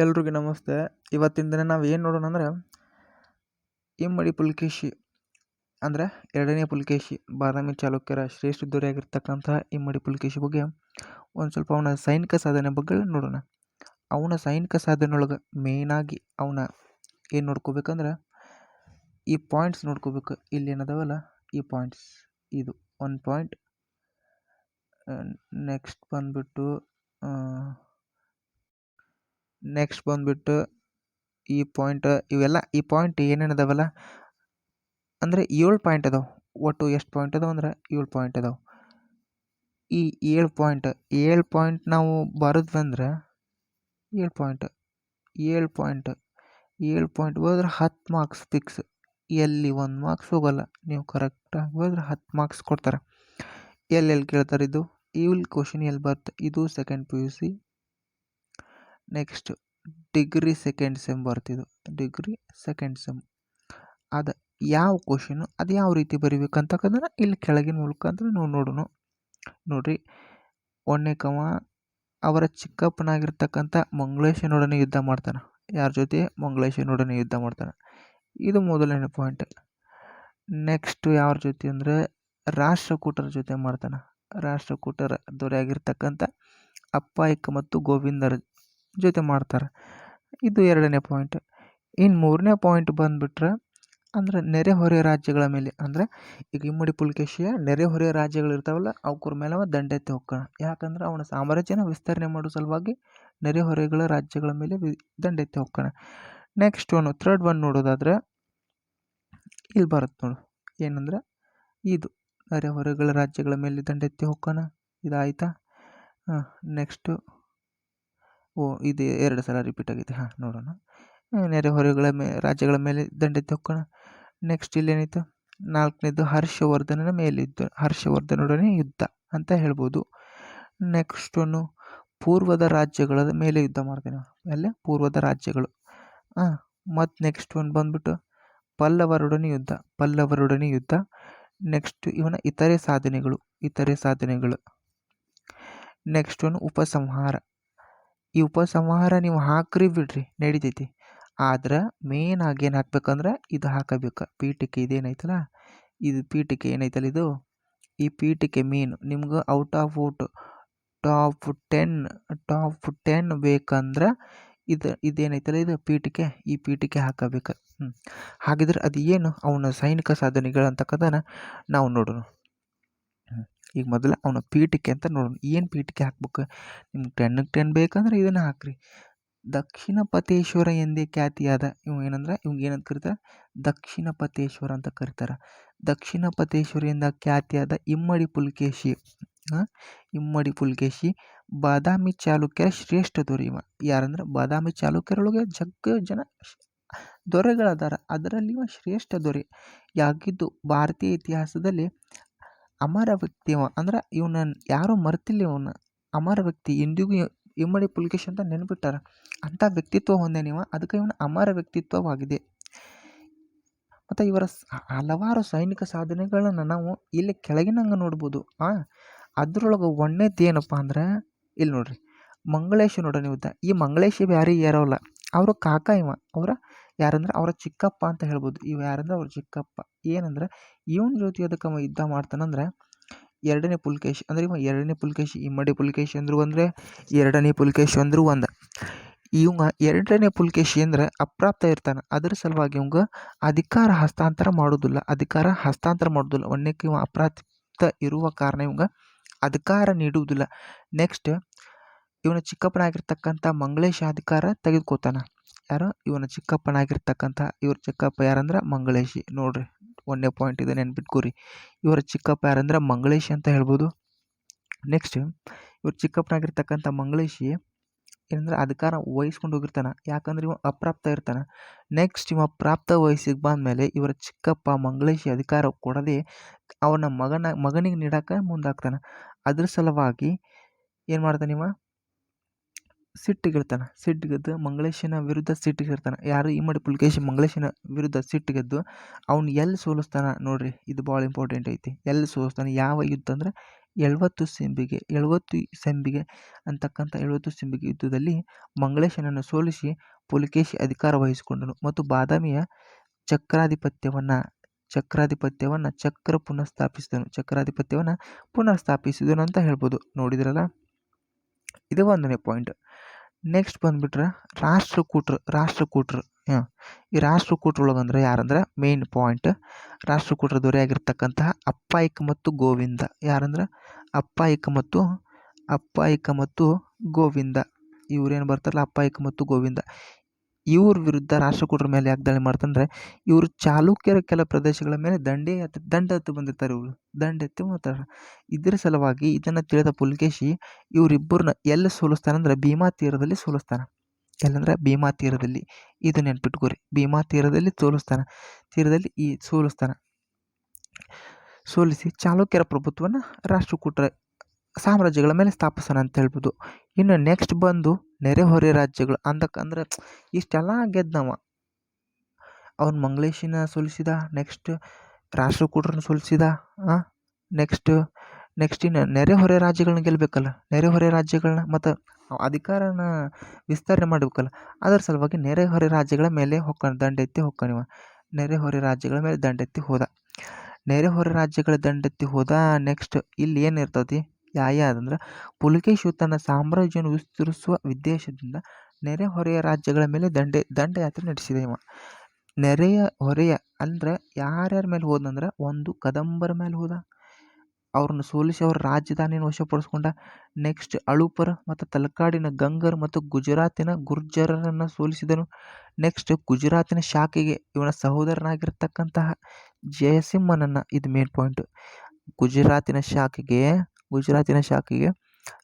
ಎಲ್ರಿಗೂ ನಮಸ್ತೆ. ಇವತ್ತಿನ ದಿನ ನಾವು ಏನು ನೋಡೋಣ ಅಂದ್ರೆ ಇಮ್ಮಡಿ ಪುಲಕೇಶಿ ಅಂದರೆ ಎರಡನೇ ಪುಲಕೇಶಿ ಬಾದಾಮಿ ಚಾಲುಕ್ಯರ ಶ್ರೇಷ್ಠ ದೊರೆಯಾಗಿರ್ತಕ್ಕಂಥ ಇಮ್ಮಡಿ ಪುಲಕೇಶಿ ಬಗ್ಗೆ ಒಂದು ಸ್ವಲ್ಪ ಅವನ ಸೈನಿಕ ಸಾಧನೆ ಬಗ್ಗೆ ನೋಡೋಣ. ಅವನ ಸೈನಿಕ ಸಾಧನೆಯೊಳಗೆ ಮೇಯ್ನಾಗಿ ಅವನ ಏನು ನೋಡ್ಕೋಬೇಕಂದ್ರೆ ಈ ಪಾಯಿಂಟ್ಸ್ ನೋಡ್ಕೋಬೇಕು. ಇಲ್ಲಿ ಏನದಾವಲ್ಲ ಈ ಪಾಯಿಂಟ್ಸ್, ಇದು ಒಂದು ಪಾಯಿಂಟ್. ನೆಕ್ಸ್ಟ್ ಬಂದ್ಬಿಟ್ಟು ಈ ಪಾಯಿಂಟ್, ಇವೆಲ್ಲ ಈ ಪಾಯಿಂಟ್ ಏನೇನದಾವಲ್ಲ ಅಂದರೆ 7 ಪಾಯಿಂಟ್ ಅದಾವೆ. ಒಟ್ಟು ಎಷ್ಟು ಪಾಯಿಂಟ್ ಅದಾವೆ ಅಂದ್ರೆ 7 ಪಾಯಿಂಟ್ ಅದಾವೆ. ಈ 7 ಪಾಯಿಂಟ್ ನಾವು ಬರೆದ್ವಂದ್ರೆ 7 ಪಾಯಿಂಟ್ ಹೋದ್ರೆ 10 ಮಾರ್ಕ್ಸ್ ಫಿಕ್ಸ್. ಎಲ್ಲಿ 1 ಮಾರ್ಕ್ಸ್ ಹೋಗಲ್ಲ. ನೀವು ಕರೆಕ್ಟಾಗಿ ಹೋದ್ರೆ 10 ಮಾರ್ಕ್ಸ್ ಕೊಡ್ತಾರೆ. ಎಲ್ಲೆಲ್ಲಿ ಕೇಳ್ತಾರೆ ಇದು ಕ್ವಶನ್ ಎಲ್ಲಿ ಬರುತ್ತೆ? ಇದು second PUC, next degree second sem ಬರ್ತಿದ್ದು, ಡಿಗ್ರಿ ಸೆಕೆಂಡ್ ಸೆಮ್. ಅದು ಯಾವ ಕ್ವಶನು, ಅದು ಯಾವ ರೀತಿ ಬರಿಬೇಕಂತಕ್ಕಂದ್ರೆ ಇಲ್ಲಿ ಕೆಳಗಿನ ಮೂಲಕ ಅಂದ್ರೆ ನಾವು ನೋಡೋಣ. ನೋಡ್ರಿ, ಒಣ್ಣೆಕವ ಅವರ ಚಿಕ್ಕಪ್ಪನಾಗಿರ್ತಕ್ಕಂಥ ಮಂಗಳೇಶನೊಡನೆ ಯುದ್ಧ ಮಾಡ್ತಾನೆ. ಯಾರ ಜೊತೆ? ಮಂಗಳೇಶನೊಡನೆ ಯುದ್ಧ ಮಾಡ್ತಾನೆ. ಇದು ಮೊದಲನೇ ಪಾಯಿಂಟ್. ನೆಕ್ಸ್ಟ್ ಯಾರ ಜೊತೆ ಅಂದರೆ ರಾಷ್ಟ್ರಕೂಟರ ಜೊತೆ ಮಾಡ್ತಾನೆ. ರಾಷ್ಟ್ರಕೂಟರ ದೊರೆಯಾಗಿರ್ತಕ್ಕಂಥ ಅಪ್ಪಾಯಿಕ ಮತ್ತು ಗೋವಿಂದರ ಜೊತೆ ಮಾಡ್ತಾರೆ. ಇದು ಎರಡನೇ ಪಾಯಿಂಟ್. ಇನ್ನು ಮೂರನೇ ಪಾಯಿಂಟ್ ಬಂದುಬಿಟ್ರೆ ಅಂದರೆ ನೆರೆಹೊರೆ ರಾಜ್ಯಗಳ ಮೇಲೆ, ಅಂದರೆ ಈಗ ಇಮ್ಮಡಿ ಪುಲಕೇಶಿಯ ನೆರೆಹೊರೆ ರಾಜ್ಯಗಳಿರ್ತಾವಲ್ಲ ಅವ್ರ ಮೇಲೆ ಅವ ದಂಡೆತ್ತಿ ಹೋಗ್ತಾನೆ. ಯಾಕಂದ್ರೆ ಅವನ ಸಾಮ್ರಾಜ್ಯನ ವಿಸ್ತರಣೆ ಮಾಡೋ ಸಲುವಾಗಿ ನೆರೆಹೊರೆಗಳ ರಾಜ್ಯಗಳ ಮೇಲೆ ದಂಡೆತ್ತಿ ಹೋಗ್ತಾನೆ. ನೆಕ್ಸ್ಟ್ ಥರ್ಡ್ ಒನ್ ನೋಡೋದಾದ್ರೆ ಇಲ್ಲಿ ಬರುತ್ತೆ ನೋಡು, ಏನಂದ್ರೆ ಇದು ನೆರೆಹೊರೆಗಳ ರಾಜ್ಯಗಳ ಮೇಲೆ ದಂಡೆತ್ತಿ ಹೋಗ್ತಾನೆ. ಇದಾಯ್ತಾ? ನೆಕ್ಸ್ಟು ಇದು 2 ಸಲ ರಿಪೀಟ್ ಆಗಿದೆ. ನೋಡೋಣ. ನೆರೆಹೊರೆಗಳ ರಾಜ್ಯಗಳ ಮೇಲೆ ದಂಡೆತ್ತಿ ಹೋಗ್ತಾನೆ. ನೆಕ್ಸ್ಟ್ ಇಲ್ಲೇನಿತ್ತು? 4ನೇದು ಹರ್ಷವರ್ಧನನ ಮೇಲಿದ್ದು, ಹರ್ಷವರ್ಧನೊಡನೆ ಯುದ್ಧ ಅಂತ ಹೇಳ್ಬೋದು. ನೆಕ್ಸ್ಟ್ ಪೂರ್ವದ ರಾಜ್ಯಗಳ ಮೇಲೆ ಯುದ್ಧ ಮಾಡ್ತಾನೆ. ಅಲ್ಲೇ ಪೂರ್ವದ ರಾಜ್ಯಗಳು. ಮತ್ತು ನೆಕ್ಸ್ಟ್ ಬಂದ್ಬಿಟ್ಟು ಪಲ್ಲವರೊಡನೆ ಯುದ್ಧ. ನೆಕ್ಸ್ಟ್ ಇವನ ಇತರೆ ಸಾಧನೆಗಳು. ನೆಕ್ಸ್ಟ್ ಉಪಸಂಹಾರ. ಈ ಉಪಸಂಹಾರ ನೀವು ಹಾಕ್ರಿ ಬಿಡ್ರಿ ನಡಿತೈತಿ. ಆದ್ರೆ ಮೇನ್ ಆಗಿ ಏನು ಹಾಕ್ಬೇಕಂದ್ರೆ ಇದು ಹಾಕಬೇಕು. ಪೀಠಿಕೆ ಇದೇನೈತಲ್ಲ, ಇದು ಪೀಠಿಕೆ ಏನೈತಲ್ಲ, ಇದು ಈ ಪೀಠಿಕೆ ಮೇನ್ ನಿಮ್ಗೆ ಔಟ್ ಆಫ್ ಟಾಪ್ 10 ಬೇಕಂದ್ರೆ ಇದೇನೈತಲ್ಲ ಇದು ಪೀಠಿಕೆ, ಈ ಪೀಠಿಕೆ ಹಾಕಬೇಕು. ಹಾಗಿದ್ರೆ ಅದು ಏನು ಅವನ ಸೈನಿಕ ಸಾಧನೆಗಳು ಅಂತಕ್ಕದನ್ನ ನಾವು ನೋಡೋಣ. ಈಗ ಮೊದಲು ಅವನ ಪೀಠಿಕೆ ಅಂತ ನೋಡೋಣ. ಏನು ಪೀಠಿಕೆ ಹಾಕ್ಬೇಕು? ನಿಮ್ಗೆ 10ಕ್ಕೆ 10 ಬೇಕಂದ್ರೆ ಇದನ್ನು ಹಾಕ್ರಿ. ದಕ್ಷಿಣಪತೇಶ್ವರ ಎಂದೇ ಖ್ಯಾತಿಯಾದ ಏನಂದ್ರೆ ಏನಂತ ಕರೀತಾರೆ? ದಕ್ಷಿಣಪತೇಶ್ವರ ಅಂತ ಕರೀತಾರೆ. ದಕ್ಷಿಣಪತೇಶ್ವರಿಯಿಂದ ಖ್ಯಾತಿಯಾದ ಇಮ್ಮಡಿ ಪುಲಕೇಶಿ ಬಾದಾಮಿ ಚಾಲುಕ್ಯರ ಶ್ರೇಷ್ಠ ದೊರೆ. ಯಾರಂದ್ರೆ ಬಾದಾಮಿ ಚಾಲುಕ್ಯರೊಳಗೆ ಜಗ್ಗ ಜನ ದೊರೆಗಳದಾರ, ಅದರಲ್ಲಿ ಶ್ರೇಷ್ಠ ದೊರೆ ಯಾಗಿದ್ದು ಭಾರತೀಯ ಇತಿಹಾಸದಲ್ಲಿ ಅಮರ ವ್ಯಕ್ತಿ. ಅಂದ್ರೆ ಇವನ ಯಾರೂ ಮರ್ತಿಲ್ಲ. ಇವನ ಅಮರ ವ್ಯಕ್ತಿ, ಇಂದಿಗೂ ಇಮ್ಮಡಿ ಪುಲಕೇಶಿ ಅಂತ ನೆನ್ಬಿಟ್ಟಾರ. ಅಂಥ ವ್ಯಕ್ತಿತ್ವ ಹೊಂದೇ ನೀವು, ಅದಕ್ಕೆ ಇವನ ಅಮರ ವ್ಯಕ್ತಿತ್ವವಾಗಿದೆ. ಮತ್ತು ಇವರ ಹಲವಾರು ಸೈನಿಕ ಸಾಧನೆಗಳನ್ನು ನಾವು ಇಲ್ಲಿ ಕೆಳಗಿನಂಗೆ ನೋಡ್ಬೋದು. ಅದ್ರೊಳಗೆ ಒಂದೇದು ಏನಪ್ಪ ಅಂದ್ರೆ ಇಲ್ಲಿ ನೋಡ್ರಿ, ಮಂಗಳೇಶನೊಡನೆ ಯುದ್ಧ. ಈ ಮಂಗಳೇಶ ಯಾರಿಗೆ ಯಾರವಲ್ಲ, ಅವರು ಕಾಕ. ಅವರ ಯಾರಂದ್ರೆ ಅವರ ಚಿಕ್ಕಪ್ಪ ಅಂತ ಹೇಳ್ಬೋದು. ಯಾರಂದ್ರೆ ಅವ್ರ ಚಿಕ್ಕಪ್ಪ. ಏನಂದ್ರೆ ಇವನ ಜೊತೆ ಅದಕ್ಕೆ ಯುದ್ಧ ಮಾಡ್ತಾನಂದ್ರೆ ಎರಡನೇ ಪುಲಕೇಶಿ. ಅಂದ್ರೆ ಎರಡನೇ ಪುಲಕೇಶಿ, ಇಮ್ಮಡಿ ಪುಲಕೇಶಿ ಅಂದ್ರು ಅಂದರೆ ಎರಡನೇ ಪುಲಕೇಶಿ ಅಂದ್ರು ಒಂದು. ಎರಡನೇ ಪುಲಕೇಶಿ ಅಂದ್ರೆ ಅಪ್ರಾಪ್ತ ಇರ್ತಾನೆ. ಅದ್ರ ಸಲುವಾಗಿ ಇವಂಗ ಅಧಿಕಾರ ಹಸ್ತಾಂತರ ಮಾಡೋದಿಲ್ಲ. ಒಣ್ಣೆಕ್ಕೆ ಅಪ್ರಾಪ್ತ ಇರುವ ಕಾರಣ ಇವಂಗ ಅಧಿಕಾರ ನೀಡುವುದಿಲ್ಲ. ನೆಕ್ಸ್ಟ್ ಇವನ ಚಿಕ್ಕಪ್ಪನಾಗಿರ್ತಕ್ಕಂಥ ಮಂಗಳೇಶ ಅಧಿಕಾರ ತೆಗೆದುಕೋತಾನ. ಯಾರು? ಇವನ ಚಿಕ್ಕಪ್ಪನಾಗಿರ್ತಕ್ಕಂಥ ಇವ್ರ ಚಿಕ್ಕಪ್ಪ ಯಾರಂದ್ರೆ ಮಂಗಳೇಶಿ. ನೋಡ್ರಿ, ಒಂದೇ ಪಾಯಿಂಟ್ ಇದೆ, ನೆನ್ಪಿಟ್ಕೋರಿ. ಇವರ ಚಿಕ್ಕಪ್ಪ ಯಾರಂದ್ರೆ ಮಂಗಳೇಶಿ ಅಂತ ಹೇಳ್ಬೋದು. ನೆಕ್ಸ್ಟ್ ಇವ್ರ ಚಿಕ್ಕಪ್ಪನಾಗಿರ್ತಕ್ಕಂಥ ಮಂಗಳೇಶಿ ಏನಂದ್ರೆ ಅಧಿಕಾರ ವಹಿಸ್ಕೊಂಡು ಹೋಗಿರ್ತಾನೆ. ಯಾಕಂದ್ರೆ ಇವ ಅಪ್ರಾಪ್ತ ಇರ್ತಾನೆ. ನೆಕ್ಸ್ಟ್ ಇವ ಪ್ರಾಪ್ತ ವಯಸ್ಸಿಗೆ ಬಂದಮೇಲೆ ಇವರ ಚಿಕ್ಕಪ್ಪ ಮಂಗಳೇಶಿ ಅಧಿಕಾರ ಕೊಡದೆ ಅವನ ಮಗನಿಗೆ ನೀಡಕ್ಕೆ ಮುಂದಾಗ್ತಾನೆ. ಅದ್ರ ಸಲುವಾಗಿ ಏನು ಮಾಡ್ತಾನೆ? ಇವ ಸಿಟ್ಟಿಗೆದ್ದು ಮಂಗಳೇಶನ ವಿರುದ್ಧ ಸಿಟ್ಟಿಗಿರ್ತಾನೆ. ಯಾರು? ಇಮ್ಮಡಿ ಪುಲಕೇಶಿ ಮಂಗಳೇಶನ ವಿರುದ್ಧ ಸಿಟ್ಟಿಗೆದ್ದು ಅವ್ನು ಎಲ್ಲಿ ಸೋಲಿಸ್ತಾನೆ ನೋಡ್ರಿ, ಇದು ಭಾಳ ಇಂಪಾರ್ಟೆಂಟ್ ಐತಿ. ಎಲ್ಲಿ ಸೋಲಿಸ್ತಾನೆ? ಯಾವ ಯುದ್ಧ ಅಂದ್ರೆ 70 ಸೆಂಬಿಗೆ ಅಂತಕ್ಕಂಥ 70 ಸೆಂಬಿಗೆ ಯುದ್ಧದಲ್ಲಿ ಮಂಗಳೇಶನನ್ನು ಸೋಲಿಸಿ ಪುಲಿಕೇಶಿ ಅಧಿಕಾರ ವಹಿಸಿಕೊಂಡನು ಮತ್ತು ಬಾದಾಮಿಯ ಚಕ್ರಾಧಿಪತ್ಯವನ್ನು ಪುನಃಸ್ಥಾಪಿಸಿದನು ಅಂತ ಹೇಳ್ಬೋದು. ನೋಡಿದ್ರಲ್ಲ, ಇದು 1ನೇ ಪಾಯಿಂಟ್. ನೆಕ್ಸ್ಟ್ ಬಂದ್ಬಿಟ್ರೆ ರಾಷ್ಟ್ರಕೂಟರು. ಈ ರಾಷ್ಟ್ರಕೂಟರೊಳಗಂದ್ರೆ ಯಾರಂದ್ರೆ ಮೇನ್ ಪಾಯಿಂಟ್, ರಾಷ್ಟ್ರಕೂಟರ ದೊರೆಯಾಗಿರ್ತಕ್ಕಂತಹ ಅಪ್ಪಾಯಿಕ ಮತ್ತು ಗೋವಿಂದ. ಯಾರಂದ್ರೆ ಅಪ್ಪಾಯಿಕ ಮತ್ತು ಗೋವಿಂದ. ಇವ್ರೇನು ಬರ್ತಾರಲ್ಲ, ಅಪ್ಪಾಯಿಕ ಮತ್ತು ಗೋವಿಂದ. ಇವ್ರ ವಿರುದ್ಧ ರಾಷ್ಟ್ರಕೂಟರ ಮೇಲೆ ಯಾಕೆ ದಾಳಿ ಮಾಡ್ತಂದ್ರೆ, ಇವರು ಚಾಲುಕ್ಯರ ಕೆಲ ಪ್ರದೇಶಗಳ ಮೇಲೆ ದಂಡೆತ್ತಿ ಬಂದಿರ್ತಾರೆ. ಇವರು ದಂಡೆತ್ತಿ ಮಾಡ್ತಾರೆ. ಇದರ ಸಲುವಾಗಿ ಇದನ್ನು ತಿಳಿದ ಪುಲಿಕೇಶಿ ಇವರಿಬ್ಬರನ್ನ ಎಲ್ಲಿ ಸೋಲಿಸ್ತಾನಂದ್ರೆ ಭೀಮಾ ತೀರದಲ್ಲಿ ಸೋಲಿಸ್ತಾನೆ. ಎಲ್ಲಂದ್ರೆ ಭೀಮಾ ತೀರದಲ್ಲಿ. ಇದು ನೆನ್ಪಿಟ್ಕೋರಿ, ಭೀಮಾ ತೀರದಲ್ಲಿ ಸೋಲಿಸ್ತಾನೆ. ಸೋಲಿಸಿ ಚಾಲುಕ್ಯರ ಪ್ರಭುತ್ವನ ರಾಷ್ಟ್ರಕೂಟರ ಸಾಮ್ರಾಜ್ಯಗಳ ಮೇಲೆ ಸ್ಥಾಪಿಸೋಣ ಅಂತ ಹೇಳ್ಬೋದು. ಇನ್ನು ನೆಕ್ಸ್ಟ್ ಬಂದು ನೆರೆಹೊರೆ ರಾಜ್ಯಗಳು ಅಂದ್ರೆ ಇಷ್ಟೆಲ್ಲ ಗೆದ್ದವ. ಅವನು ಮಂಗಳೇಶನ ಸೋಲಿಸಿದ, ನೆಕ್ಸ್ಟ್ ರಾಷ್ಟ್ರಕೂಟರನ್ನ ಸೋಲಿಸಿದ, ನೆಕ್ಸ್ಟ್ ಇನ್ನು ನೆರೆಹೊರೆ ರಾಜ್ಯಗಳನ್ನ ಗೆಲ್ಲಬೇಕಲ್ಲ. ನೆರೆಹೊರೆ ರಾಜ್ಯಗಳನ್ನ ಮತ್ತು ಅಧಿಕಾರನ ವಿಸ್ತರಣೆ ಮಾಡಬೇಕಲ್ಲ. ಅದರ ಸಲುವಾಗಿ ನೆರೆಹೊರೆ ರಾಜ್ಯಗಳ ಮೇಲೆ ದಂಡೆತ್ತಿ ಹೊಕ್ಕಾನಿವ. ನೆರೆಹೊರೆ ರಾಜ್ಯಗಳ ಮೇಲೆ ದಂಡೆತ್ತಿ ಹೋದ. ನೆಕ್ಸ್ಟ್ ಇಲ್ಲಿ ಏನಿರ್ತತಿ, ಯಾವ್ದಂದ್ರೆ ಪುಲಿಕೇಶಿಯು ತನ್ನ ಸಾಮ್ರಾಜ್ಯವನ್ನು ವಿಸ್ತರಿಸುವ ಉದ್ದೇಶದಿಂದ ನೆರೆಹೊರೆಯ ರಾಜ್ಯಗಳ ಮೇಲೆ ದಂಡಯಾತ್ರೆ ನಡೆಸಿದ ಇವ. ನೆರೆಯ ಹೊರೆಯ ಅಂದ್ರೆ ಯಾರ್ಯಾರ ಮೇಲೆ ಹೋದಂದ್ರೆ, ಒಂದು ಕದಂಬರ ಮೇಲೆ ಹೋದ, ಅವ್ರನ್ನ ಸೋಲಿಸಿ ಅವ್ರ ರಾಜಧಾನಿಯನ್ನು ವಶಪಡಿಸ್ಕೊಂಡ. ನೆಕ್ಸ್ಟ್ ಅಳುಪರ ಮತ್ತು ತಲಕಾಡಿನ ಗಂಗರ್ ಮತ್ತು ಗುಜರಾತಿನ ಗುರ್ಜರರನ್ನು ಸೋಲಿಸಿದನು. ನೆಕ್ಸ್ಟ್ ಗುಜರಾತಿನ ಶಾಖೆಗೆ ಇವನ ಸಹೋದರನಾಗಿರ್ತಕ್ಕಂತಹ ಜಯಸಿಂಹನನ್ನ, ಇದು ಮೇನ್ ಪಾಯಿಂಟ್, ಗುಜರಾತಿನ ಶಾಖೆಗೆ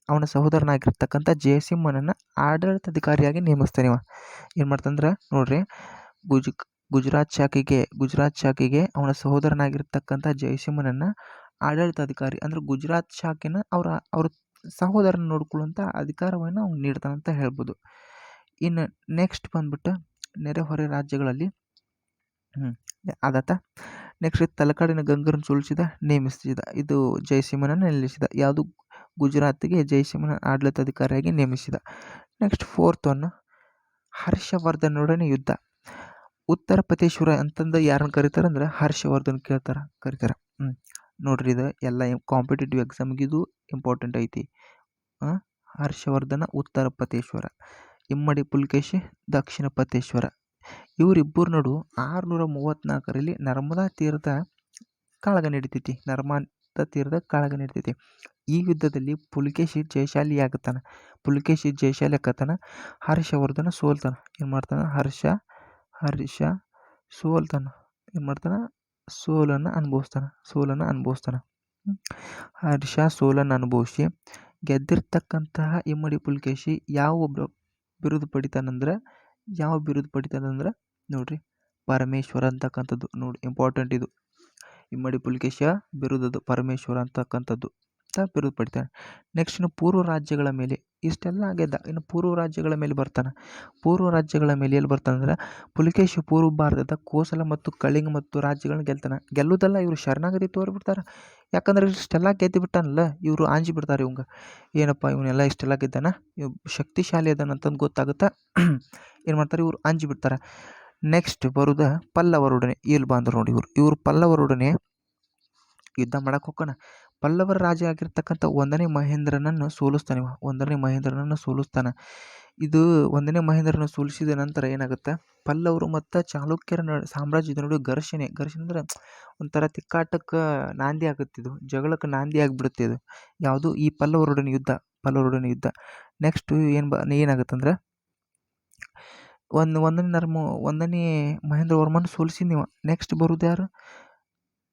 ಅವನ ಸಹೋದರನಾಗಿರ್ತಕ್ಕಂಥ ಜಯಸಿಂಹನನ್ನ ಆಡಳಿತಾಧಿಕಾರಿಯಾಗಿ ನೇಮಿಸ್ತಾನೆ ಇವ. ಏನು ಮಾಡ್ತಂದ್ರೆ ನೋಡ್ರಿ, ಗುಜರಾತ್ ಶಾಖೆಗೆ ಅವನ ಸಹೋದರನಾಗಿರ್ತಕ್ಕಂಥ ಜಯಸಿಂಹನನ್ನ ಆಡಳಿತಾಧಿಕಾರಿ ಅಂದ್ರೆ ಗುಜರಾತ್ ಶಾಖೆನ ಅವ್ರ ಸಹೋದರನ ನೋಡ್ಕೊಳ್ಳುವಂಥ ಅಧಿಕಾರವನ್ನು ಅವ್ನು ನೀಡ್ತಾನಂತ ಹೇಳ್ಬೋದು. ಇನ್ನು ನೆಕ್ಸ್ಟ್ ಬಂದ್ಬಿಟ್ಟು ನೆರೆಹೊರೆ ರಾಜ್ಯಗಳಲ್ಲಿ ಆದಾತ ನೆಕ್ಸ್ಟ್ ತಲಕಾಡಿನ ಗಂಗರನ್ನು ನೇಮಿಸಿದ. ಇದು ಜಯಸಿಂಹನನ್ನು ನಿಲ್ಲಿಸಿದ. ಯಾವುದು ಗುಜರಾತ್ಗೆ ಜಯಸಿಂಹನ ಆಡಳಿತಾಧಿಕಾರಿಯಾಗಿ ನೇಮಿಸಿದ. ನೆಕ್ಸ್ಟ್ 4th ಒನ್, ಹರ್ಷವರ್ಧನೊಡನೆ ಯುದ್ಧ. ಉತ್ತರ ಪತೇಶ್ವರ ಅಂತಂದು ಯಾರನ್ನು ಕರೀತಾರೆ ಅಂದ್ರೆ ಹರ್ಷವರ್ಧನ್ ಕರೀತಾರೆ. ನೋಡ್ರಿ, ಇದು ಎಲ್ಲ ಕಾಂಪಿಟೇಟಿವ್ ಎಕ್ಸಾಮ್ಗೆ ಇದು ಇಂಪಾರ್ಟೆಂಟ್ ಐತಿ. ಹರ್ಷವರ್ಧನ ಉತ್ತರ ಪತೇಶ್ವರ, ಇಮ್ಮಡಿ ಪುಲಿಕೇಶಿ ದಕ್ಷಿಣ ಪತೇಶ್ವರ. ಇವರಿಬ್ಬರ ನಡು 634ರಲ್ಲಿ ನರ್ಮದಾ ತೀರದ ಕಾಳಗ ನಡೀತೈತಿ. ಈ ಯುದ್ಧದಲ್ಲಿ ಪುಲಿಕೇಶಿ ಜಯಶಾಲಿ ಆಕತ್ತಾನ. ಹರ್ಷವರ್ಧನ ಸೋಲ್ತಾನ. ಏನು ಮಾಡ್ತಾನ? ಹರ್ಷ ಸೋಲ್ತಾನ. ಏನು ಮಾಡ್ತಾನ? ಸೋಲನ್ನು ಅನುಭವಿಸ್ತಾನ. ಹರ್ಷ ಸೋಲನ್ನು ಅನುಭವಿಸಿ ಗೆದ್ದಿರ್ತಕ್ಕಂತಹ ಇಮ್ಮಡಿ ಪುಲಿಕೇಶಿ ಯಾವ ಬಿರುದು ಪಡಿತಾನಂದ್ರೆ ನೋಡ್ರಿ, ಪರಮೇಶ್ವರ ಅಂತಕ್ಕಂಥದ್ದು. ನೋಡಿ, ಇಂಪಾರ್ಟೆಂಟ್ ಇದು. ಇಮ್ಮಡಿ ಪುಲಿಕೇಶಿಯ ಬಿರುದದು ಪರಮೇಶ್ವರ ಅಂತಕ್ಕಂಥದ್ದು ಬಿರುದು ಪಡಿತಾನೆ. ನೆಕ್ಸ್ಟ್ ಇನ್ನು ಪೂರ್ವ ರಾಜ್ಯಗಳ ಮೇಲೆ ಇಷ್ಟೆಲ್ಲ ಗೆದ್ದ. ಇನ್ನು ಪೂರ್ವ ರಾಜ್ಯಗಳ ಮೇಲೆ ಬರ್ತಾನೆ. ಪೂರ್ವ ರಾಜ್ಯಗಳ ಮೇಲೆ ಎಲ್ಲಿ ಬರ್ತಾನಂದ್ರೆ, ಪುಲಿಕೇಶಿ ಪೂರ್ವ ಭಾರತದ ಕೋಸಲ ಮತ್ತು ಕಳಿಂಗ ಮತ್ತು ರಾಜ್ಯಗಳನ್ನ ಗೆಲ್ತಾನೆ. ಗೆಲ್ಲುವುದಲ್ಲ, ಇವರು ಶರಣಾಗತಿ ತೋರಿಬಿಡ್ತಾರೆ. ಯಾಕಂದ್ರೆ ಇಷ್ಟೆಲ್ಲ ಗೆದ್ದು ಬಿಟ್ಟಾನಲ್ಲ, ಇವರು ಅಂಜಿ ಬಿಡ್ತಾರೆ. ಇವಂಗ ಏನಪ್ಪ ಇವನ್ನೆಲ್ಲ ಇಷ್ಟೆಲ್ಲ ಗೆದ್ದಾನ, ಶಕ್ತಿಶಾಲಿ ಅದಾನ ಅಂತಂದು ಗೊತ್ತಾಗುತ್ತಾ ಏನು ಮಾಡ್ತಾರೆ, ಇವರು ಅಂಜಿ ಬಿಡ್ತಾರೆ. ನೆಕ್ಸ್ಟ್ ಬರುದ ಪಲ್ಲವರೊಡನೆ. ಇಲ್ಲಿ ಬಂದರು ನೋಡಿ, ಇವರು ಪಲ್ಲವರೊಡನೆ ಯುದ್ಧ ಮಾಡಕ್ಕೆ ಹೋಗೋಣ. ಪಲ್ಲವರ ರಾಜ ಆಗಿರ್ತಕ್ಕಂಥ 1ನೇ ಮಹೇಂದ್ರನನ್ನು ಸೋಲಿಸ್ತಾನೆ. ಇದು 1ನೇ ಮಹೇಂದ್ರನ ಸೋಲಿಸಿದ ನಂತರ ಏನಾಗುತ್ತೆ, ಪಲ್ಲವರು ಮತ್ತು ಚಾಲುಕ್ಯರ ಸಾಮ್ರಾಜ್ಯದ ನಡುವೆ ಘರ್ಷಣೆ ಅಂದ್ರೆ ಒಂಥರ ತಿಕ್ಕಾಟಕ್ಕೆ ನಾಂದಿ ಆಗುತ್ತೆ. ಇದು ಜಗಳಕ್ಕೆ ನಾಂದಿ ಆಗಿಬಿಡುತ್ತೆ. ಇದು ಯಾವುದು? ಈ ಪಲ್ಲವರೊಡನೆ ಯುದ್ಧ. ನೆಕ್ಸ್ಟ್ ಏನಾಗುತ್ತಂದ್ರೆ, ಒಂದನೇ ಮಹೇಂದ್ರ ವರ್ಮನ ಸೋಲಿಸಿ ನೀವು. ನೆಕ್ಸ್ಟ್ ಬರುವುದು ಯಾರು?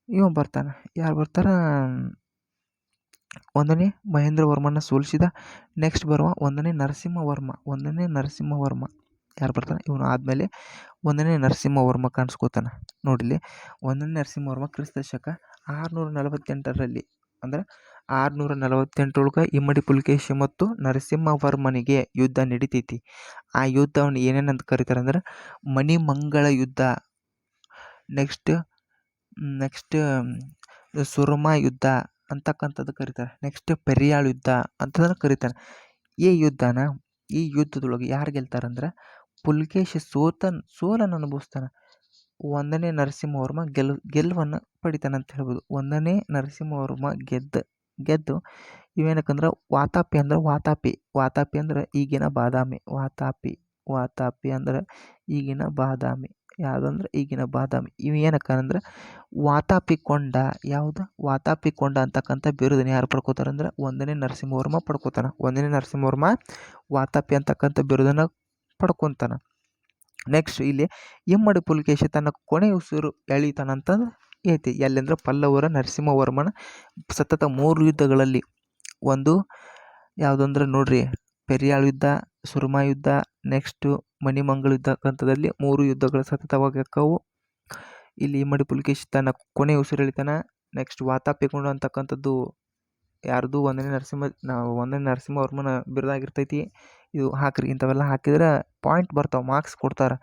ಇವ ಬರ್ತಾನೆ. ಯಾರು ಬರ್ತಾರ? 1ನೇ ಮಹೇಂದ್ರ ವರ್ಮನ ಸೋಲಿಸಿದ. ನೆಕ್ಸ್ಟ್ ಬರುವ 1ನೇ ನರಸಿಂಹವರ್ಮ ಯಾರು ಬರ್ತಾನೆ? ಇವನು ಆದಮೇಲೆ 1ನೇ ನರಸಿಂಹವರ್ಮ ಕಾಣಿಸ್ಕೋತಾನೆ. ನೋಡಿಲಿ, 1ನೇ ನರಸಿಂಹವರ್ಮ ಕ್ರಿಸ್ತ ಶಕ 648ರಲ್ಲಿ ಅಂದ್ರೆ 648ರೊಳಗೆ ಇಮ್ಮಡಿ ಪುಲಿಕೇಶಿ ಮತ್ತು ನರಸಿಂಹವರ್ಮನಿಗೆ ಯುದ್ಧ ನಡೀತೈತಿ. ಆ ಯುದ್ಧವನ್ನು ಏನೇನಂತ ಕರೀತಾರೆ ಅಂದ್ರೆ ಮಣಿಮಂಗಳ ಯುದ್ಧ. ನೆಕ್ಸ್ಟ್ ಸುರಮಾ ಯುದ್ಧ, ಅಂತಕ್ಕಂಥದ್ದು ಕರೀತಾರೆ. ನೆಕ್ಸ್ಟ್ ಪೆರಿಯಾಳ್ ಯುದ್ಧ ಅಂತದನ್ನು ಕರೀತಾರೆ. ಈ ಯುದ್ಧನ ಈ ಯುದ್ಧದೊಳಗೆ ಯಾರು ಗೆಲ್ತಾರಂದ್ರೆ ಪುಲಿಕೇಶಿ ಸೋಲನ್ನು ಅನುಭವಿಸ್ತಾನೆ. 1ನೇ ನರಸಿಂಹವರ್ಮ ಗೆಲುವನ್ನು ಪಡಿತಾನೆ ಅಂತ ಹೇಳ್ಬೋದು. 1ನೇ ನರಸಿಂಹವರ್ಮ ಗೆದ್ದು ಇವೇನಕ್ಕಂದ್ರೆ ವಾತಾಪಿ ಅಂದ್ರೆ ಈಗಿನ ಬಾದಾಮಿ. ವಾತಾಪಿ ಅಂದ್ರೆ ಈಗಿನ ಬಾದಾಮಿ. ಯಾವುದಂದ್ರೆ ಈಗಿನ ಬಾದಾಮಿ. ಇವು ಏನಕ್ಕಂದ್ರೆ ವಾತಾಪಿ ಕೊಂಡ ಅಂತಕ್ಕಂಥ ಬಿರುದನ್ನ ಯಾರು ಪಡ್ಕೋತಾರಂದ್ರೆ 1ನೇ ನರಸಿಂಹವರ್ಮ ಪಡ್ಕೋತಾನ. 1ನೇ ನರಸಿಂಹವರ್ಮ ವಾತಾಪಿ ಅಂತಕ್ಕಂಥ ಬಿರುದನ್ನು ಪಡ್ಕೊತಾನ. ನೆಕ್ಸ್ಟ್ ಇಲ್ಲಿ ಇಮ್ಮಡಿ ಪುಲಿಕೇಶಿ ತನ್ನ ಕೊನೆ ಉಸಿರು ಎಳಿತಾನಂತ ಐತಿ. ಎಲ್ಲಿಂದ್ರೆ ಪಲ್ಲವರ ನರಸಿಂಹವರ್ಮನ ಸತತ 3 ಯುದ್ಧಗಳಲ್ಲಿ ಒಂದು ಯಾವುದಂದ್ರೆ ನೋಡ್ರಿ ಪೆರಿಯಾಳ್ ಯುದ್ಧ, ಸುರ್ಮಾ ಯುದ್ಧ, ನೆಕ್ಸ್ಟ್ ಮಣಿಮಂಗಳ ಯುದ್ಧ ಕಂತದಲ್ಲಿ 3 ಯುದ್ಧಗಳು ಸತತವಾಗಿ ಅಕ್ಕವು. ಇಲ್ಲಿ ಇಮ್ಮಡಿ ಪುಲಿಕೇಶಿ ತನ್ನ ಕೊನೆ ಉಸಿರು ಎಳಿತಾನ. ನೆಕ್ಸ್ಟ್ ವಾತಾಪಿಕೊಂಡ ಅಂತಕ್ಕಂಥದ್ದು ಯಾರ್ದು 1ನೇ ನರಸಿಂಹವರ್ಮನ ಬಿರುದಾಗಿರ್ತೈತಿ. ಇದು ಹಾಕ್ರಿ, ಇಂಥವೆಲ್ಲ ಹಾಕಿದ್ರೆ ಪಾಯಿಂಟ್ ಬರ್ತಾವೆ, ಮಾರ್ಕ್ಸ್ ಕೊಡ್ತಾರೆ,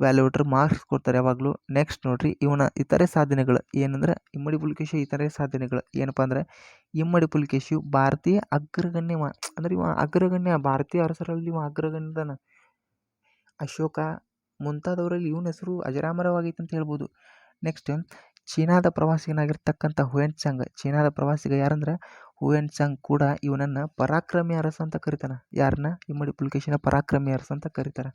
ವ್ಯಾಲ್ಯೂಟರ್ ಮಾರ್ಕ್ಸ್ ಕೊಡ್ತಾರೆ ಯಾವಾಗಲೂ. ನೆಕ್ಸ್ಟ್ ನೋಡ್ರಿ ಇವನ ಇತರೆ ಸಾಧನೆಗಳು ಏನಂದ್ರೆ ಇಮ್ಮಡಿ ಪುಲಿಕೇಶಿ ಇತರೆ ಸಾಧನೆಗಳು ಏನಪ್ಪ ಅಂದ್ರೆ ಇಮ್ಮಡಿ ಪುಲಿಕೇಶಿಯು ಭಾರತೀಯ ಅಗ್ರಗಣ್ಯ ಅಂದ್ರೆ ಇವ ಅಗ್ರಗಣ್ಯ ಭಾರತೀಯ ಅರಸರಲ್ಲಿ ಇವ ಅಗ್ರಗಣ್ಯದನ. ಅಶೋಕ ಮುಂತಾದವರಲ್ಲಿ ಇವನ ಹೆಸರು ಅಜರಾಮರವಾಗೈತೆ ಅಂತ ಹೇಳ್ಬೋದು. ನೆಕ್ಸ್ಟ್ ಚೀನಾದ ಪ್ರವಾಸಿಗನಾಗಿರ್ತಕ್ಕಂಥ ಚೀನಾದ ಪ್ರವಾಸಿಗ ಯಾರಂದ್ರೆ ಹುಯೆನ್ ಕೂಡ ಇವನನ್ನ ಪರಾಕ್ರಮಿ ಅರಸ ಅಂತ ಕರೀತಾನೆ. ಯಾರನ್ನ? ಇಮ್ಮಡಿ ಪುಲಿಕೇಶಿನ ಪರಾಕ್ರಮಿ ಅರಸ ಅಂತ ಕರೀತಾರೆ.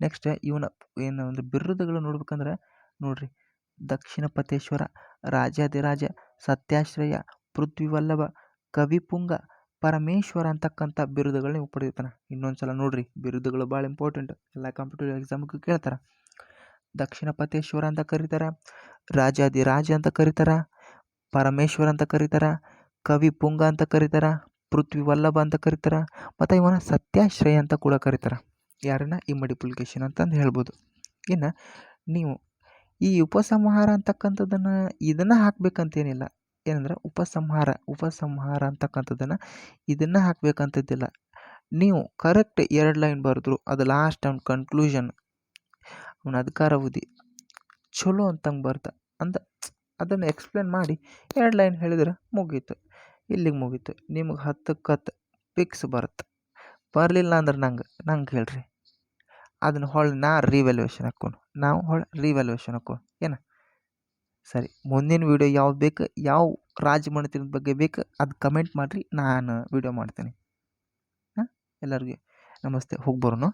ನೆಕ್ಸ್ಟ್ ಇವನ ಏನಂದ್ರೆ ಬಿರುದುಗಳು ನೋಡ್ಬೇಕಂದ್ರೆ ನೋಡ್ರಿ ದಕ್ಷಿಣ ಪತೇಶ್ವರ, ರಾಜಾಧಿರಾಜ, ಸತ್ಯಾಶ್ರಯ, ಪೃಥ್ವಿವಲ್ಲಭ, ಕವಿಪುಂಗ, ಪರಮೇಶ್ವರ ಅಂತಕ್ಕಂಥ ಬಿರುದುಗಳನ್ನ ನೀವು ಪಡೆಯುತ್ತಾನೆ. ಇನ್ನೊಂದ್ಸಲ ನೋಡ್ರಿ, ಬಿರುದುಗಳು ಭಾಳ ಇಂಪಾರ್ಟೆಂಟ್, ಎಲ್ಲ ಕಾಂಪಿಟೇಟಿವ್ ಎಕ್ಸಾಮ್ಗೂ ಕೇಳ್ತಾರೆ. ದಕ್ಷಿಣ ಪತೇಶ್ವರ ಅಂತ ಕರೀತಾರ, ರಾಜಾಧಿರಾಜ ಅಂತ ಕರೀತಾರ, ಪರಮೇಶ್ವರ ಅಂತ ಕರೀತಾರ, ಕವಿಪುಂಗ ಅಂತ ಕರೀತಾರ, ಪೃಥ್ವಿವಲ್ಲಭ ಅಂತ ಕರೀತಾರ, ಮತ್ತು ಇವನ ಸತ್ಯಾಶ್ರಯ ಅಂತ ಕೂಡ ಕರೀತಾರ. ಯಾರನ್ನ? ಇಮ್ಮಡಿ ಪುಲಿಕೇಶಿನ ಅಂತಂದು ಹೇಳ್ಬೋದು. ಇನ್ನು ನೀವು ಈ ಉಪಸಂಹಾರ ಅಂತಕ್ಕಂಥದ್ದನ್ನು ಇದನ್ನು ಹಾಕ್ಬೇಕಂತೇನಿಲ್ಲ. ಏನಂದ್ರೆ ಉಪಸಂಹಾರ ಅಂತಕ್ಕಂಥದ್ದನ್ನು ಇದನ್ನು ಹಾಕ್ಬೇಕಂತದ್ದಿಲ್ಲ. ನೀವು ಕರೆಕ್ಟ್ 2 ಲೈನ್ ಬರೆದ್ರು ಅದು ಲಾಸ್ಟ್ ಅವ್ನ ಕನ್ಕ್ಲೂಷನ್, ಅವನ ಅಧಿಕಾರಾವಧಿ ಚಲೋ ಅಂತಂಗೆ ಬರ್ತ ಅದನ್ನು ಎಕ್ಸ್ಪ್ಲೇನ್ ಮಾಡಿ 2 ಲೈನ್ ಹೇಳಿದ್ರೆ ಮುಗೀತು, ಇಲ್ಲಿಗೆ ಮುಗೀತು. ನಿಮ್ಗೆ 10ಕ್ಕೆ 10 ಫಿಕ್ಸ್ ಬರುತ್ತೆ. ಬರಲಿಲ್ಲ ಅಂದ್ರೆ ನಂಗೆ ಹೇಳ್ರಿ, ಅದನ್ನು ನಾವು ರಿವ್ಯಾಲ್ಯೂಯೇಷನ್ ಹಾಕೋಣ ಏನು. ಸರಿ, ಮುಂದಿನ ವೀಡಿಯೋ ಯಾವ್ದು ಬೇಕು, ಯಾವ ರಾಜಮನೆತನದ ಬಗ್ಗೆ ಬೇಕು ಅದು ಕಮೆಂಟ್ ಮಾಡಿರಿ, ನಾನು ವೀಡಿಯೋ ಮಾಡ್ತೀನಿ. ಎಲ್ಲರಿಗೂ ನಮಸ್ತೆ, ಹೋಗಿ ಬರೋಣ.